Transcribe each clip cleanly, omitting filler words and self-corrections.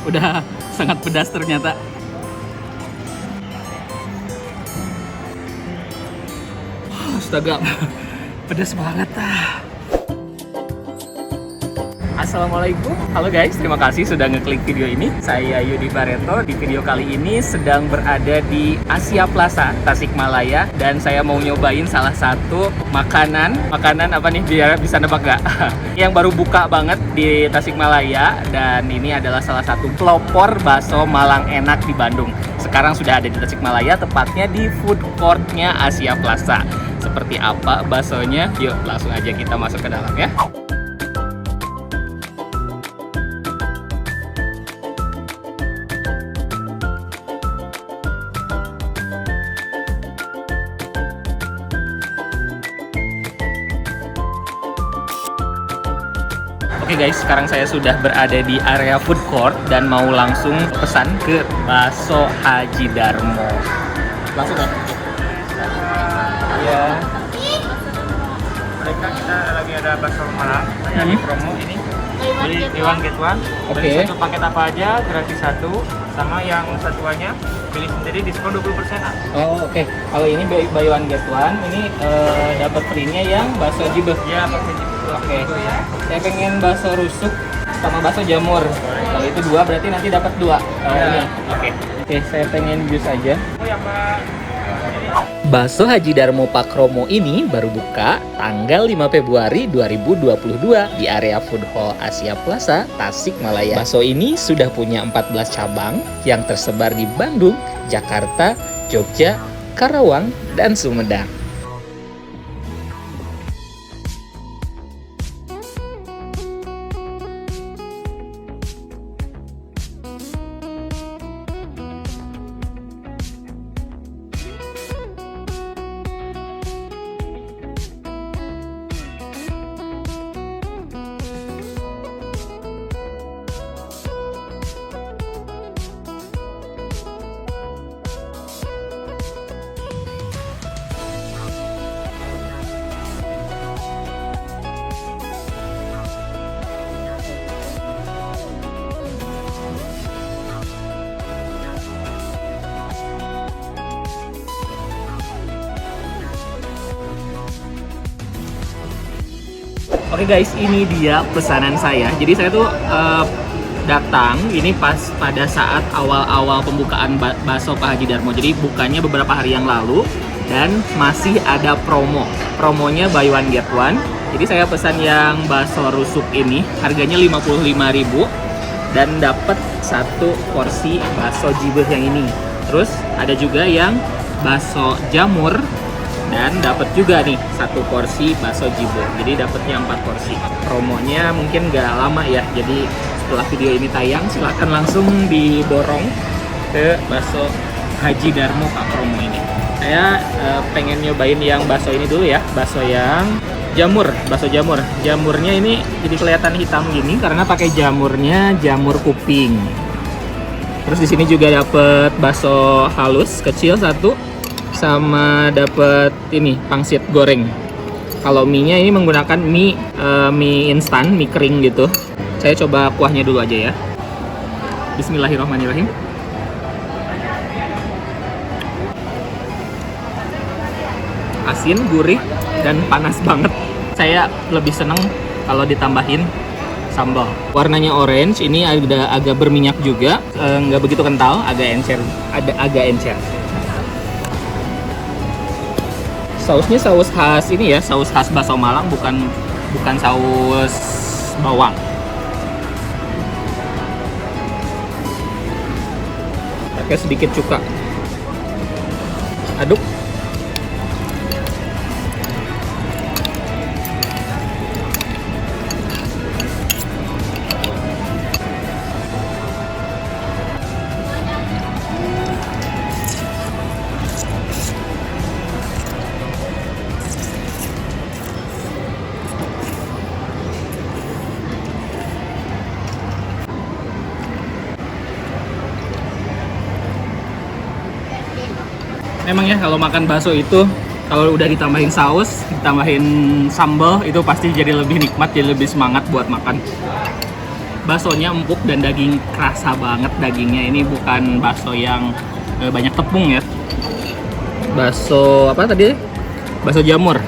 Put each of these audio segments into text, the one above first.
Udah sangat pedas ternyata. Astaga, pedas banget. Assalamualaikum, halo guys, terima kasih sudah ngeklik video ini. Saya Yudi Barreto. Di video kali ini sedang berada di Asia Plaza, Tasikmalaya, dan saya mau nyobain salah satu makanan apa nih, biar bisa nebak gak? Yang baru buka banget di Tasikmalaya, dan ini adalah salah satu pelopor bakso Malang enak di Bandung. Sekarang sudah ada di Tasikmalaya, tepatnya di food courtnya Asia Plaza. Seperti apa baksonya? Yuk langsung aja kita masuk ke dalam ya. Oke guys, sekarang saya sudah berada di area food court dan mau langsung pesan ke bakso Haji Darmo. Langsung ya? Iya. Mereka kita lagi ada bakso Malang, lagi promo ini. Beli one get one. Beli satu paket apa aja gratis satu, sama yang satuannya beli sendiri diskon 20%. Oh oke. Kalau ini buy one get one, ini dapat free-nya yang bakso jibeh. Ya, pakai jibeh. Oke. Saya pengen bakso rusuk sama bakso jamur. Kalau itu dua berarti nanti dapat dua. Ini. Oke, saya pengen jus aja. Oh ya Pak. Bakso Haji Darmo Pak Romo ini baru buka tanggal 5 Februari 2022 di area Food Hall Asia Plaza, Tasikmalaya. Bakso ini sudah punya 14 cabang yang tersebar di Bandung, Jakarta, Jogja, Karawang, dan Sumedang. Oke guys, ini dia pesanan saya. Jadi saya tuh datang ini pas pada saat awal-awal pembukaan bakso Pak Haji Darmo. Jadi bukanya beberapa hari yang lalu dan masih ada promo. Promonya buy one get one. Jadi saya pesan yang bakso rusuk ini, harganya 55.000 dan dapat satu porsi bakso jibeh yang ini. Terus ada juga yang bakso jamur dan dapat juga nih satu porsi bakso jibeh. Jadi dapatnya 4 porsi. Promonya mungkin nggak lama ya. Jadi setelah video ini tayang silahkan langsung diborong ke bakso Haji Darmo Pak Promo ini. Saya pengen nyobain yang bakso ini dulu ya. Bakso yang jamur, bakso jamur. Jamurnya ini jadi kelihatan hitam gini karena pakai jamurnya jamur kuping. Terus di sini juga dapat bakso halus kecil satu, sama dapat ini pangsit goreng. Kalau mie-nya ini menggunakan mie instan, mie kering gitu. Saya coba kuahnya dulu aja ya. Bismillahirrahmanirrahim. Asin, gurih, dan panas banget. Saya lebih seneng kalau ditambahin sambal. Warnanya orange, ini agak berminyak juga, nggak begitu kental, agak encer. Sausnya saus khas ini ya, saus khas bakso Malang, bukan saus bawang. Pakai sedikit cuka. Aduk. Memang ya kalau makan bakso itu kalau udah ditambahin saus, ditambahin sambal itu pasti jadi lebih nikmat, jadi lebih semangat buat makan. baksonya empuk dan daging kerasa banget dagingnya. Ini bukan bakso yang banyak tepung ya. Bakso apa tadi? Bakso jamur.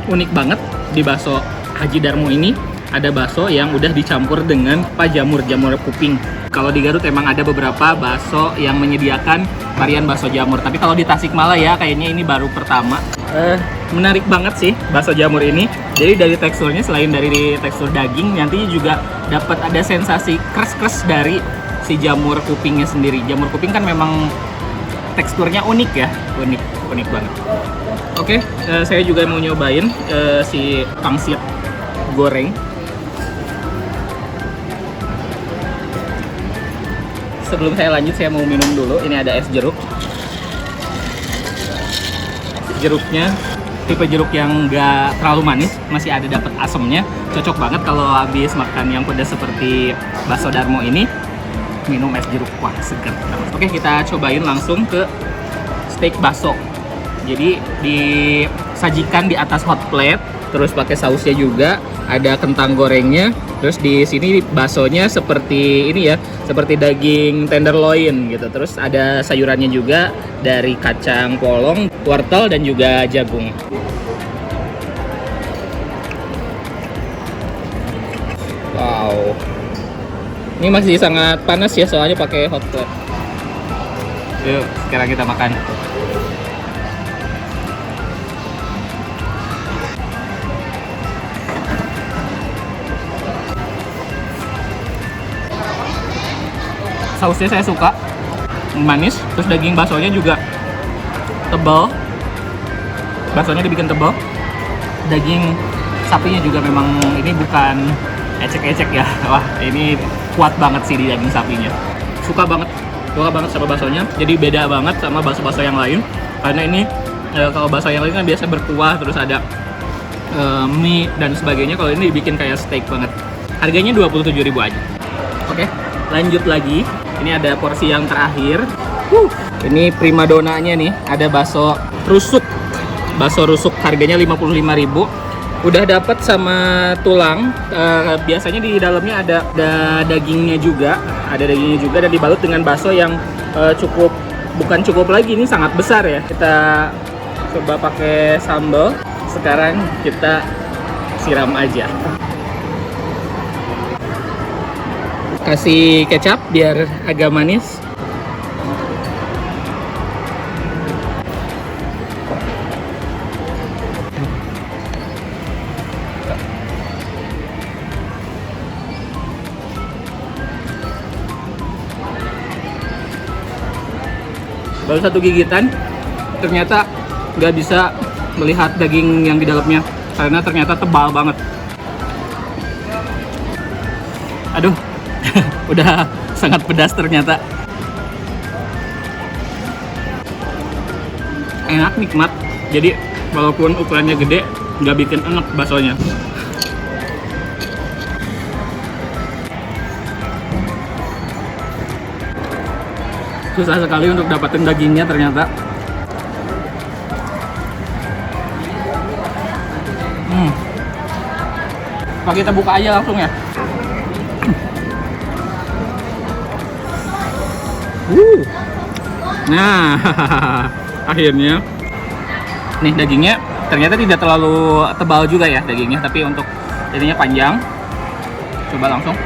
Unik banget di bakso Haji Darmo ini ada bakso yang udah dicampur dengan jamur kuping. Kalau di Garut emang ada beberapa bakso yang menyediakan varian bakso jamur, tapi kalau di Tasikmalaya kayaknya ini baru pertama. Menarik banget sih bakso jamur ini. Jadi dari teksturnya, selain dari tekstur daging, nantinya juga dapat ada sensasi kres-kres dari si jamur kupingnya sendiri. Jamur kuping kan memang teksturnya unik ya, unik banget. Oke, saya juga mau nyobain si pangsit goreng. Sebelum saya lanjut, saya mau minum dulu. Ini ada es jeruk. Jeruknya tipe jeruk yang nggak terlalu manis, masih ada dapat asemnya. Cocok banget kalau habis makan yang pedas seperti bakso Darmo ini, minum es jeruk. Wah, seger. Oke, kita cobain langsung ke steak bakso. Jadi disajikan di atas hot plate, terus pakai sausnya juga, ada kentang gorengnya, terus di sini baksonya seperti ini ya, seperti daging tenderloin gitu. Terus ada sayurannya juga dari kacang polong, wortel dan juga jagung. Wow. Ini masih sangat panas ya, soalnya pakai hot plate. Yuk, sekarang kita makan. Sausnya saya suka, manis, terus daging baksonya juga tebal. Baksonya dibikin tebal. Daging sapinya juga memang ini bukan ecek-ecek ya. Wah, ini kuat banget sih di daging sapinya. Suka banget sama baksonya. Jadi beda banget sama bakso-bakso yang lain. Karena ini kalau bakso yang lain kan biasa berkuah, terus ada mie dan sebagainya. Kalau ini dibikin kayak steak banget. Harganya 27.000 aja. Oke, lanjut lagi. Ini ada porsi yang terakhir. Ini primadonanya nih, ada bakso rusuk. Bakso rusuk harganya 55.000. Udah dapat sama tulang. Biasanya di dalamnya ada dagingnya juga, dan dibalut dengan bakso yang bukan cukup lagi, ini sangat besar ya. Kita coba pakai sambal. Sekarang kita siram aja. Kasih kecap biar agak manis. Baru satu gigitan, ternyata nggak bisa melihat daging yang di dalamnya karena ternyata tebal banget. Aduh. Udah sangat pedas ternyata. Enak, nikmat. Jadi walaupun ukurannya gede, nggak bikin enak baksonya. Susah sekali untuk dapetin dagingnya ternyata. Pak, kita buka aja langsung ya. Nah, akhirnya nih dagingnya ternyata tidak terlalu tebal juga ya dagingnya, tapi untuk jadinya panjang. Coba langsung.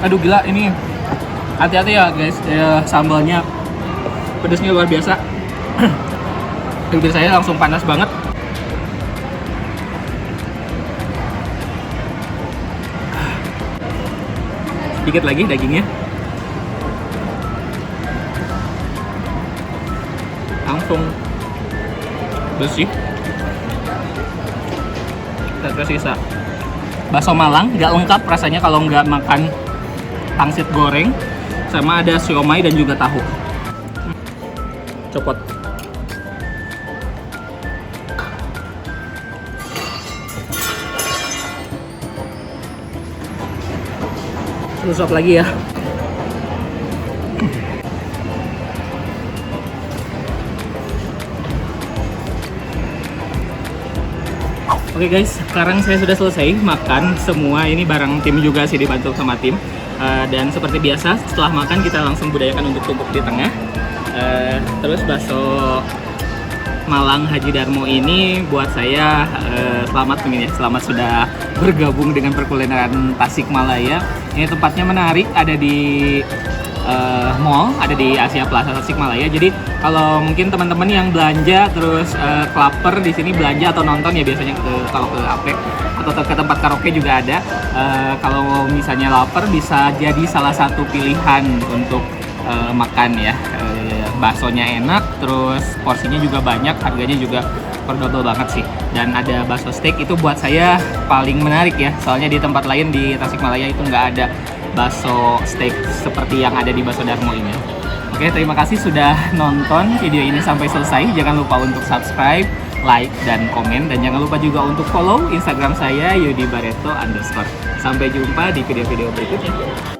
Aduh gila, ini hati-hati ya guys, sambalnya pedasnya luar biasa. Bibir saya langsung panas banget. Sedikit lagi dagingnya. Langsung bersih. Dan tersisa bakso Malang, nggak lengkap rasanya kalau nggak makan pangsit goreng, sama ada siomay dan juga tahu. Copot. Satu suap lagi ya. Oke guys, sekarang saya sudah selesai makan semua. Ini bareng tim juga sih, dibantu sama tim. Dan seperti biasa, setelah makan kita langsung budayakan untuk tumpuk di tengah. Terus bakso Malang Haji Darmo ini buat saya selamat mungkin ya, selamat sudah bergabung dengan perkulineran Tasikmalaya. Ini tempatnya menarik, ada di mall, ada di Asia Plaza Tasikmalaya. Jadi kalau mungkin teman-teman yang belanja terus kelaper di sini belanja atau nonton ya, biasanya kalau ke AP atau ke tempat karaoke juga ada. Kalau misalnya lapar bisa jadi salah satu pilihan untuk makan ya. Baksonya enak, terus porsinya juga banyak, harganya juga affordable banget sih. Dan ada bakso steak, itu buat saya paling menarik ya, soalnya di tempat lain di Tasikmalaya itu nggak ada bakso steak seperti yang ada di Bakso Darmo ini. Oke, terima kasih sudah nonton video ini sampai selesai. Jangan lupa untuk subscribe, like, dan komen. Dan jangan lupa juga untuk follow Instagram saya, @yudibareto_. Sampai jumpa di video-video berikutnya.